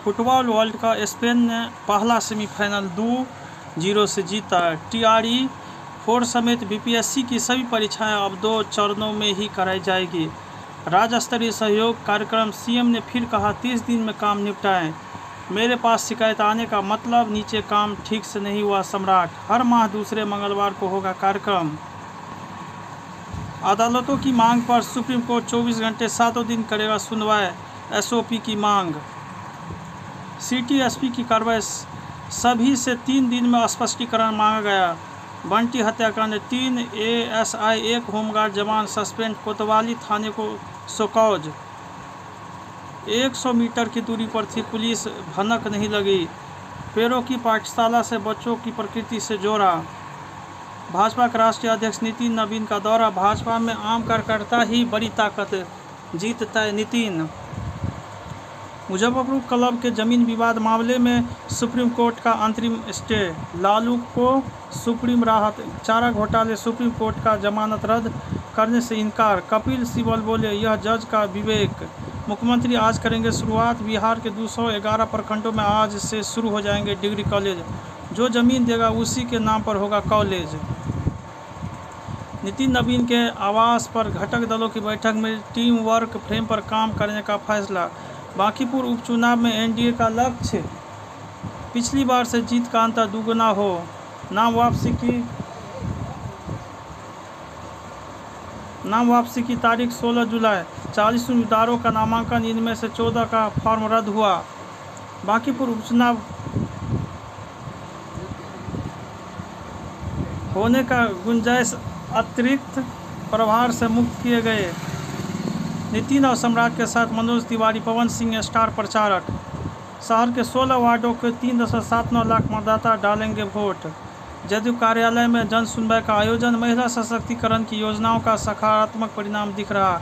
Football world cup Spain ने पहला semifinal 2-0 से जीता। TRE 4 समेत BPSC की सभी परीक्षाएं अब 2 चरणों में ही कराई जाएगी। राज्य स्तरीय सहयोग कार्यक्रम। CM ने फिर कहा 30 दिन में काम निपटाएं। मेरे पास शिकायत आने का मतलब नीचे काम ठीक से नहीं हुआ। सम्राट। हर माह दूसरे मंगलवार को होगा कार्यक्रम। अदालतों की मांग पर सुप्रीम कोर्ट 24 घंटे 7 दिन करेगा सुनवाई। SOP की मांग। सिटी SP की कार्रवाई। सभी से 3 दिन में स्पष्टीकरण मांगा गया। बंटी हत्याकांड 3 ASI 1 होमगार्ड जवान सस्पेंड। कोतवाली थाने को शोकॉज। 100 मीटर की दूरी पर थी पुलिस, भनक नहीं लगी। पेड़ों की पाठशाला से बच्चों की प्रकृति से जोड़ा। भाजपा के राष्ट्रीय अध्यक्ष नितिन नवीन का दौरा। भाजपा में आम कार्यकर्ता ही बड़ी ताकत, जीत तय नितिन। मुजफ्फरपुर क्लब के जमीन विवाद मामले में सुप्रीम कोर्ट का अंतरिम स्टे। लालू को सुप्रीम राहत। चारा घोटाले सुप्रीम कोर्ट का जमानत रद्द करने से इनकार। कपिल सिब्बल बोले यह जज का विवेक। मुख्यमंत्री आज करेंगे शुरुआत। बिहार के 211 प्रखंडों में आज से शुरू हो जाएंगे डिग्री कॉलेज। जो जमीन देगा उसी के नाम पर होगा कॉलेज। नितिन नवीन के आवास पर घटक दलों की बैठक में टीम वर्क फ्रेम पर काम करने का फैसला। बांकीपुर उपचुनाव में NDA का लक्ष्य पिछली बार से जीत का अंतर दुगुना हो। नाम वापसी की तारीख 16 जुलाई। 40 उम्मीदवारों का नामांकन, इनमें से 14 का फॉर्म रद्द हुआ। बांकीपुर उपचुनाव होने का गुंजाइश, अतिरिक्त प्रभार से मुक्त किए गए। नितिन और सम्राट के साथ मनोज तिवारी, पवन सिंह स्टार प्रचारक। शहर के 16 वार्डों के 3.79 लाख मतदाता डालेंगे वोट। जदयू कार्यालय में जन सुनवाई का आयोजन। महिला सशक्तिकरण की योजनाओं का सकारात्मक परिणाम दिख रहा।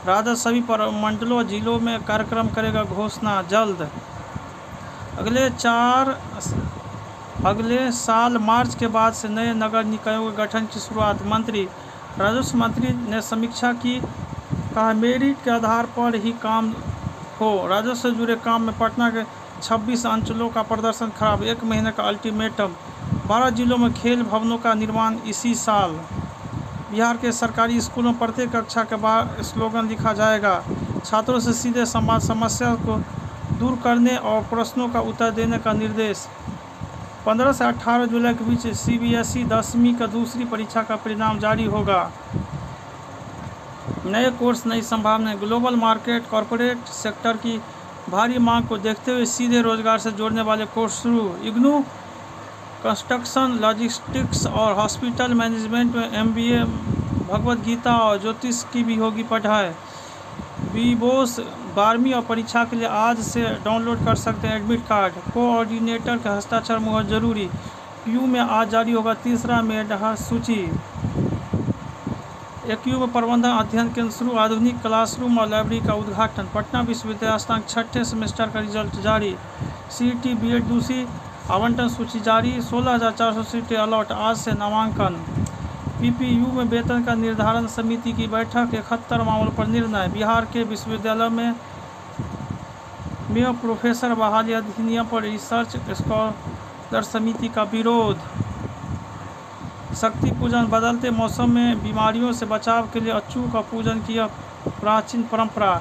राजद सभी मंडलों जिलों में कार्यक्रम करेगा घोषणा जल्द। अगले साल मार्च के बाद से नए नगर निकायों के गठन की शुरुआत। मंत्री। राजस्व मंत्री ने समीक्षा की, कहा मेरिट के आधार पर ही काम हो। राजस्व से जुड़े काम में पटना के 26 अंचलों का प्रदर्शन खराब। 1 महीने का अल्टीमेटम। 12 जिलों में खेल भवनों का निर्माण इसी साल। बिहार के सरकारी स्कूलों में प्रत्येक कक्षा के बाहर स्लोगन लिखा जाएगा। छात्रों से सीधे संवाद, समस्या को दूर करने और प्रश्नों का उत्तर देने का निर्देश। 15 से 18 जुलाई के बीच CBSE 10वीं का दूसरी परीक्षा का परिणाम जारी होगा। नए कोर्स, नई संभावनाएं। ग्लोबल मार्केट, कॉरपोरेट सेक्टर की भारी मांग को देखते हुए सीधे रोजगार से जोड़ने वाले कोर्स शुरू। इग्नू कंस्ट्रक्शन, लॉजिस्टिक्स और हॉस्पिटल मैनेजमेंट में MBA। भगवत गीता और ज्योतिष की भी होगी पढ़ाई। बीबोस 12वीं और परीक्षा के लिए आज से डाउनलोड कर सकते हैं एडमिट कार्ड। कोऑर्डिनेटर के हस्ताक्षर मुहर जरूरी। PU में आज जारी होगा तीसरा मेधा सूची। AQ में प्रबंधन अध्ययन केंद्र शुरू। आधुनिक क्लासरूम और लाइब्रेरी का उद्घाटन। पटना विश्वविद्यालय स्नातक 6ठे सेमेस्टर का रिजल्ट जारी। CET BEd दूसरी आवंटन सूची जारी। 16,400 सीटें अलॉट। आज से नामांकन। PPU में वेतन का निर्धारण समिति की बैठक। 71 मामलों पर निर्णय। बिहार के विश्वविद्यालय में प्रोफेसर बहाली अधिनियम पर रिसर्च स्कॉलर समिति का विरोध। शक्ति पूजन। बदलते मौसम में बीमारियों से बचाव के लिए अच्चू का पूजन की प्राचीन परंपरा।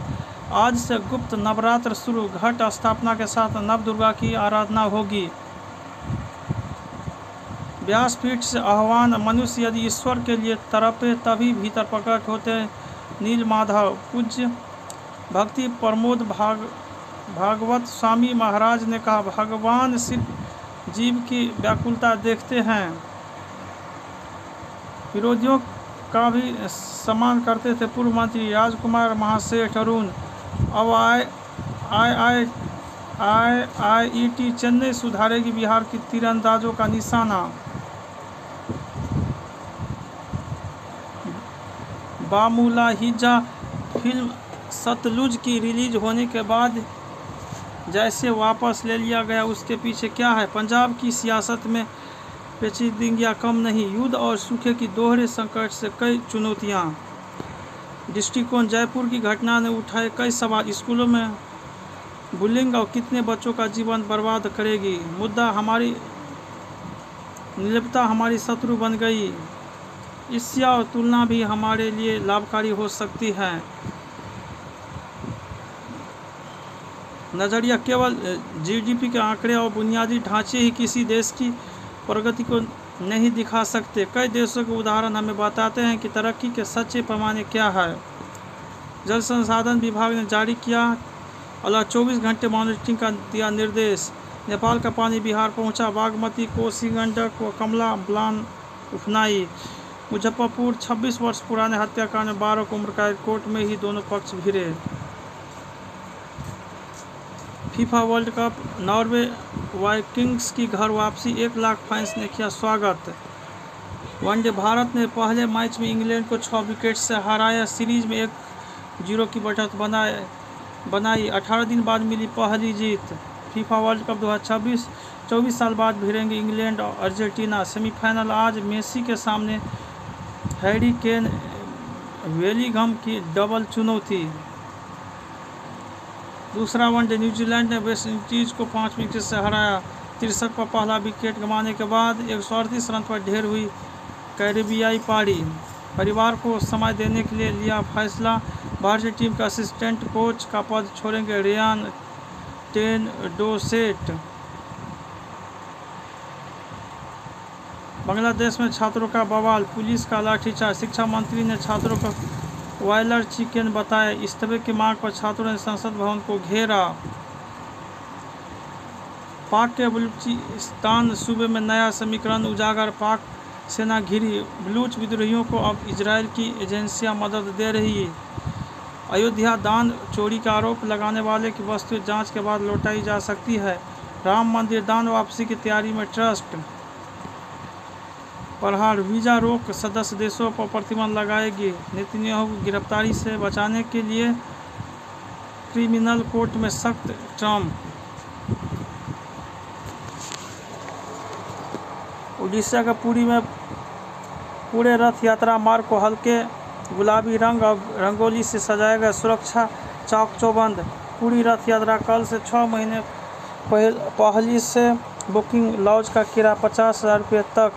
आज से गुप्त नवरात्र शुरू। घट स्थापना के साथ नव दुर्गा की आराधना होगी। व्यासपीठ से आह्वान। मनुष्य यदि ईश्वर के लिए तड़पे तभी भीतर प्रकट होते। नील माधव। पूज्य भक्ति प्रमोद भागवत स्वामी महाराज ने कहा भगवान सिर्फ जीव की व्याकुलता देखते हैं, विरोधियों का भी सम्मान करते थे। पूर्व मंत्री राजकुमार महासेठ अरुण। अब IIT चेन्नई सुधारेगी बिहार की तीरंदाजों का निशाना। बामुलाहिजा फिल्म सतलुज की रिलीज होने के बाद जैसे वापस ले लिया गया, उसके पीछे क्या है? पंजाब की सियासत में पेचीदगियां कम नहीं। युद्ध और सूखे की दोहरे संकट से कई चुनौतियां। दृष्टिकोण। जयपुर की घटना ने उठाए कई सवाल। स्कूलों में बुलिंग और कितने बच्चों का जीवन बर्बाद करेगी। मुद्दा हमारी निर्लिप्तता हमारी शत्रु बन गई। ईर्ष्या और तुलना भी हमारे लिए लाभकारी हो सकती है। नज़रिया केवल जीडीपी के आंकड़े और बुनियादी ढांचे ही किसी देश की प्रगति को नहीं दिखा सकते। कई देशों के उदाहरण हमें बताते हैं कि तरक्की के सच्चे पैमाने क्या है। जल संसाधन विभाग ने जारी किया अगला 24 घंटे मॉनिटरिंग का दिया निर्देश। नेपाल का पानी बिहार पहुंचा। बागमती, कोसी, गंडक व कमला बलान उफनाई। मुजफ्फरपुर 26 वर्ष पुराने हत्याकांड में 12 को उम्र कैद। कोर्ट में ही दोनों पक्ष भिड़े। FIFA World Cup, Norway Vikings की घर वापसी, 1 लाख फैंस ने किया स्वागत। वनडे, भारत ने पहले मैच में इंग्लैंड को 6 विकेट से हराया। सीरीज में 1-0 की बढ़त बनाई। 18 दिन बाद मिली पहली जीत। फीफा वर्ल्ड कप 2026, 24 साल बाद भिड़ेंगे इंग्लैंड और अर्जेंटीना। सेमीफाइनल आज, मेसी के सामने हैरी केन, बेलिंघम की डबल चुनौती। दूसरा वनडे, न्यूजीलैंड ने वेस्ट इंडीज को 5 विकेट से हराया। 63 पर पहला विकेट गंवाने के बाद 138 रन पर ढेर हुई कैरेबियाई पारी। परिवार को समय देने के लिए लिया फैसला। भारतीय टीम के असिस्टेंट कोच का पद छोड़ेंगे रियान टेंडोसेट। बांग्लादेश में छात्रों का बवाल, पुलिस का लाठीचार्ज। शिक्षा मंत्री ने छात्रों को बॉयलर चिकन बताया। इस्तीफे की मांग पर छात्रों ने संसद भवन को घेरा। पाक के बलूचिस्तान सूबे में नया समीकरण उजागर। पाक सेना घिरी। बलूच विद्रोहियों को अब इजरायल की एजेंसियां मदद दे रही। अयोध्या दान चोरी का आरोप लगाने वाले की वस्तुएं जांच के बाद लौटाई जा सकती है। राम मंदिर दान वापसी की तैयारी में ट्रस्ट। प्रहार, वीजा रोक सदस्य देशों पर प्रतिबंध लगाएगी। नेतन्याहू की गिरफ्तारी से बचाने के लिए क्रिमिनल कोर्ट में सख्त। ट्रम्प, उड़ीसा के पुरी में पूरे रथ यात्रा मार्ग को हल्के गुलाबी रंग और रंगोली से सजाया गया। सुरक्षा चौक चौबंद। पूरी रथ यात्रा कल से 6 महीने पहले से बुकिंग। लॉज का किराया 50,000 रुपये तक।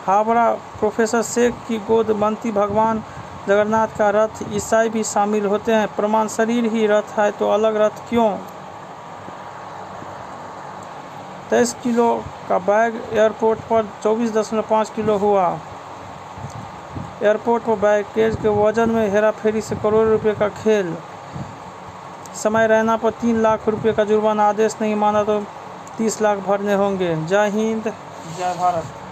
हावड़ा, प्रोफेसर शेख की गोद बनती भगवान जगन्नाथ का रथ। ईसाई भी शामिल होते हैं। प्रमाण, शरीर ही रथ है तो अलग रथ क्यों। 23 किलो का बैग एयरपोर्ट पर 24.5 किलो हुआ। एयरपोर्ट पर बैगेज के वजन में हेराफेरी से करोड़ों रुपए का खेल। समय रहना पर 3 लाख रुपए का जुर्माना। आदेश नहीं माना तो 30 लाख भरने होंगे। जय हिंद, जय भारत।